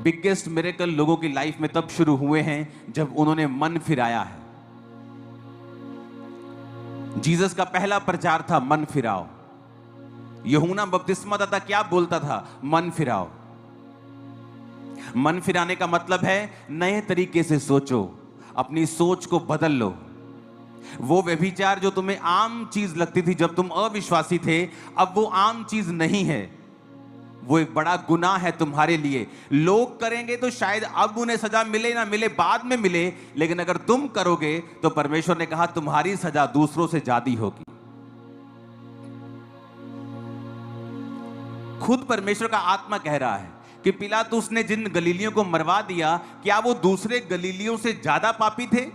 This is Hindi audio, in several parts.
बिगेस्ट मिरेकल लोगों की लाइफ में तब शुरू हुए हैं जब उन्होंने मन फिराया है। जीसस का पहला प्रचार था मन फिराओ। यूहन्ना बपतिस्मादाता क्या बोलता था? मन फिराओ। मन फिराने का मतलब है नए तरीके से सोचो, अपनी सोच को बदल लो। वो व्यभिचार जो तुम्हें आम चीज लगती थी जब तुम अविश्वासी थे, अब वो आम चीज नहीं है, वो एक बड़ा गुनाह है तुम्हारे लिए। लोग करेंगे तो शायद अब उन्हें सजा मिले ना मिले, बाद में मिले, लेकिन अगर तुम करोगे तो परमेश्वर ने कहा तुम्हारी सजा दूसरों से ज्यादा होगी। खुद परमेश्वर का आत्मा कह रहा है कि पिलातुस ने जिन गलीलियों को मरवा दिया, क्या वो दूसरे गलीलियों से ज्यादा पापी थे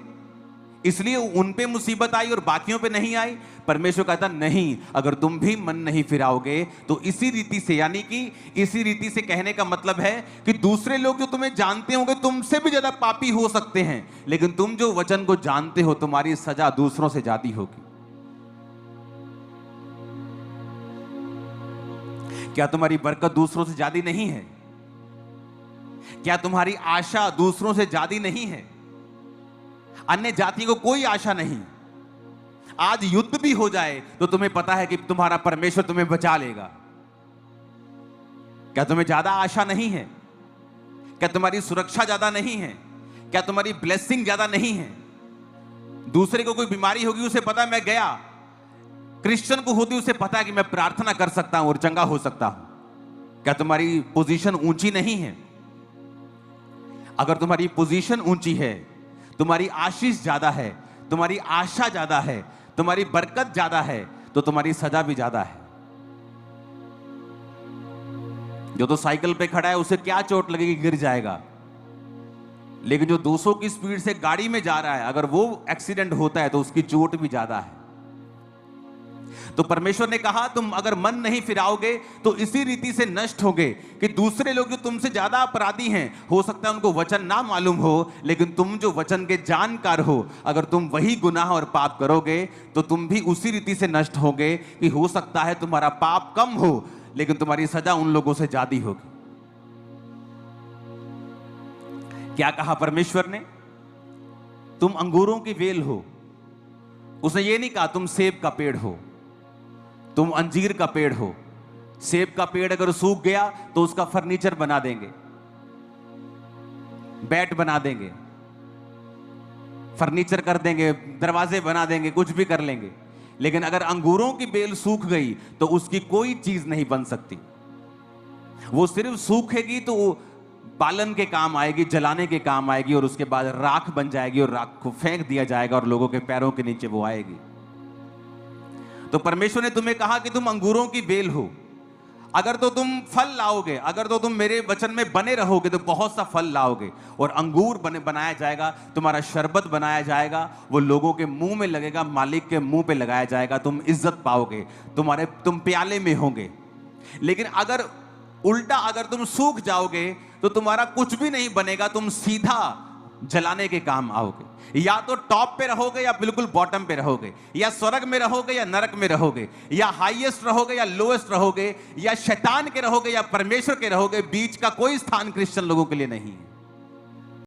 इसलिए उन पे मुसीबत आई और बाकियों पे नहीं आई? परमेश्वर कहता नहीं, अगर तुम भी मन नहीं फिराओगे तो इसी रीति से, यानी कि इसी रीति से कहने का मतलब है कि दूसरे लोग जो तुम्हें जानते होंगे तुमसे भी ज्यादा पापी हो सकते हैं, लेकिन तुम जो वचन को जानते हो तुम्हारी सजा दूसरों से ज्यादा होगी। क्या तुम्हारी बरकत दूसरों से ज्यादा नहीं है? क्या तुम्हारी आशा दूसरों से ज्यादा नहीं है? अन्य जातियों को कोई आशा नहीं। आज युद्ध भी हो जाए तो तुम्हें पता है कि तुम्हारा परमेश्वर तुम्हें बचा लेगा। क्या तुम्हें ज्यादा आशा नहीं है? क्या तुम्हारी सुरक्षा ज्यादा नहीं है? क्या तुम्हारी ब्लेसिंग ज्यादा नहीं है? दूसरे को कोई बीमारी होगी उसे पता है मैं गया, क्रिश्चियन को होती उसे पता है कि मैं प्रार्थना कर सकता हूं और चंगा हो सकता हूं। क्या तुम्हारी पोजीशन ऊंची नहीं है? अगर तुम्हारी पोजीशन ऊंची है, तुम्हारी आशीष ज्यादा है, तुम्हारी आशा ज्यादा है, तुम्हारी बरकत ज्यादा है, तो तुम्हारी सजा भी ज्यादा है। जो तो साइकिल पे खड़ा है उसे क्या चोट लगेगी, गिर जाएगा, लेकिन जो 200 की स्पीड से गाड़ी में जा रहा है, अगर वो एक्सीडेंट होता है तो उसकी चोट भी ज्यादा है। तो परमेश्वर ने कहा तुम अगर मन नहीं फिराओगे तो इसी रीति से नष्ट होगे कि दूसरे लोग जो तुमसे ज्यादा अपराधी हैं, हो सकता है उनको वचन ना मालूम हो, लेकिन तुम जो वचन के जानकार हो, अगर तुम वही गुनाह और पाप करोगे तो तुम भी उसी रीति से नष्ट होगे कि हो सकता है तुम्हारा पाप कम हो लेकिन तुम्हारी सजा उन लोगों से ज्यादा होगी। क्या कहा परमेश्वर ने? तुम अंगूरों की वेल हो। उसने ये नहीं कहा तुम सेब का पेड़ हो, तुम अंजीर का पेड़ हो। सेब का पेड़ अगर सूख गया तो उसका फर्नीचर बना देंगे, बैट बना देंगे, फर्नीचर कर देंगे, दरवाजे बना देंगे, कुछ भी कर लेंगे। लेकिन अगर अंगूरों की बेल सूख गई तो उसकी कोई चीज नहीं बन सकती। वो सिर्फ सूखेगी तो बालन के काम आएगी, जलाने के काम आएगी, और उसके बाद राख बन जाएगी और राख को फेंक दिया जाएगा और लोगों के पैरों के नीचे वो आएगी। तो परमेश्वर ने तुम्हें कहा कि तुम अंगूरों की बेल हो। अगर तो तुम फल लाओगे, अगर तो तुम मेरे वचन में बने रहोगे तो बहुत सा फल लाओगे, और अंगूर बनाया जाएगा, तुम्हारा शरबत बनाया जाएगा, वो लोगों के मुंह में लगेगा, मालिक के मुंह पे लगाया जाएगा, तुम इज्जत पाओगे, तुम प्याले में होंगे। लेकिन अगर उल्टा, अगर तुम सूख जाओगे तो तुम्हारा कुछ भी नहीं बनेगा, तुम सीधा जलाने के काम आओगे। या तो टॉप पे रहोगे या बिल्कुल बॉटम पे रहोगे, या स्वर्ग में रहोगे या नरक में रहोगे, या हाईएस्ट रहोगे या लोएस्ट रहोगे, या शैतान के रहोगे या परमेश्वर के रहोगे। बीच का कोई स्थान क्रिश्चियन लोगों के लिए नहीं है।